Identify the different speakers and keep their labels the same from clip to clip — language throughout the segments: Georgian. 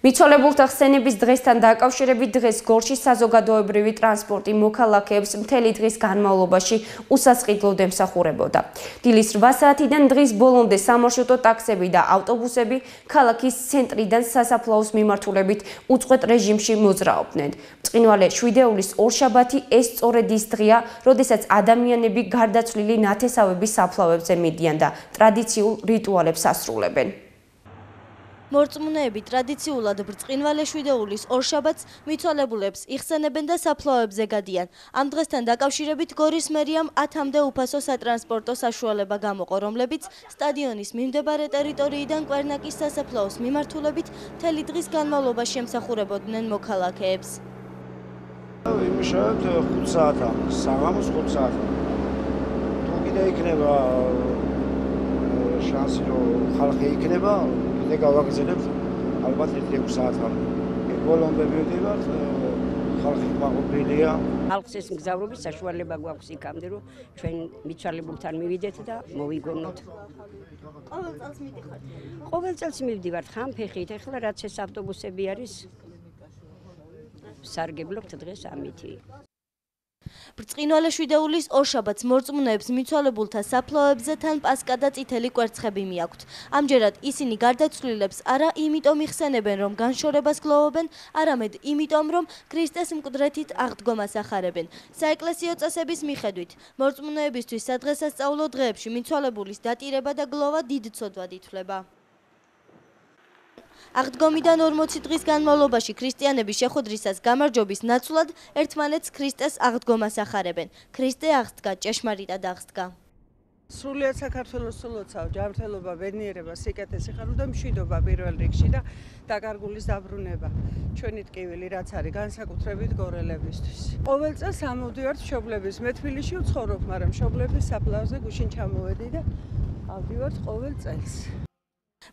Speaker 1: მიცვალებულთა ხსენების დღესთან დაკავშირებით დღეს გორში საზოგადოებრივი ტრანსპორტი მოქალაქეებს მთელი დღის განმავლობაში უსასყიდლოდ ემსახურებოდა. დილის 8 საათიდან დღის ბოლომდე სამარშრუტო ტაქსები და ავტობუსები ქალაქის ცენტრიდან სასაფლაოს მიმართულებით უწყვეტ რეჟიმში მოძრაობდნენ. ბრწყინვალე შვიდეულის ორშაბათი ეს სწორედ ის დღეა, როდესაც ადამიანები გარდაცვლილი ნათესავების საფლავებზე მიდიან და ტრადიციულ რიტუალებს ასრულებენ.
Speaker 2: მორწმუნეები ტრადიციულად ბრწყინვალე შვიდეულის ორშაბათს მიცვალებულებს იხსენებენ და საფლავებზე გადიან. ამ დღესთან დაკავშირებით გორის მერიამ 10-მდე უფასო სატრანსპორტო საშუალება გამოყო, რომლებიც სტადიონის მიმდებარე ტერიტორიიდან კვერნაკის სასაფლაოს მიმართულებით მთელი დღის განმავლობაში ემსახურებოდნენ მოქალაქეებს.
Speaker 3: იმუშავებთ 5 საათამდე, საღამოს 5 საათამდე. თუ კიდე იქნება შანსი, რომ ხალხი იქნება, გავაგზავნებთ ალბათ 1-2 საათამდე. ბოლომდე მივდივართ, ხალხი მაყოფილია.
Speaker 4: ხალხს ეს მგზავრობის საშუალება გვაქვს იქამდე, რომ ჩვენ მიცვალებულთან მივიდეთ და მოვიგონოთ.
Speaker 2: ყოველ წელს მიდიხართ?
Speaker 4: ყოველ წელს მივდივართ ხამფეხით, ეხლა რაც ეს ავტობუსები არის, სარგებლობთ დღეს ამითი.
Speaker 2: ბრწყინვალე შვიდეულის ორშაბათს მორწმუნეებს მიცვალებულთა საფლავებზე თან პასკა და წითელი კვერცხები მიაქვთ. ამჯერად ისინი გარდაცვლილებს არა იმიტომ იხსენებენ, რომ განშორებას გლოვობენ, არამედ იმიტომ, რომ ქრისტეს მკვდრეთით აღდგომას ახარებენ. საეკლესიო წესების მიხედვით, მორწმუნეებისთვის სადღესასწაულო დღეებში მიცვალებულის დატირება და გლოვა დიდ ცოდვად ითვლება. აღდგომიდან 40 დღის განმავლობაში ქრისტიანები შეხვედრისას გამარჯვების ნაცვლად ერთმანეთს ქრისტეს აღდგომას ახარებენ. ქრისტე აღსდგა, ჭეშმარიტად აღსდგა.
Speaker 5: სრულიად საქართველოს სულოცავ, ჯანმრთელობა, ბედნიერება, სიკეთე, სიხარული და მშვიდობა პირველ რიგში და დაკარგულის დაბრუნება. ჩვენი ტკივილი რაც არის განსაკუთრებით გორელებისთვის. ყოველ წელს ამოვდივართ მშობლების. მე თბილისში ვცხოვრობ, მაგრამ მშობლების საფლავზე გუშინ ჩამოვედი და ავდივართ ყოველ წელს.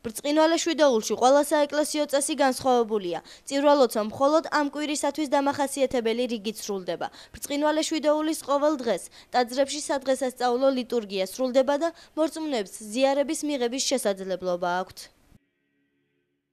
Speaker 2: ბრწყინვალე შვიდეულში ყველა საეკლესიო წესი განსხვავებულია. წირვა-ლოცვა მხოლოდ ამ კვირისათვის დამახასიათებელი რიგით სრულდება. ბრწყინვალე შვიდეულის ყოველ დღეს ტაძრებში სადღესასწაულო ლიტურგია სრულდება და მორწმუნეებს ზიარების მიღების შესაძლებლობა აქვთ.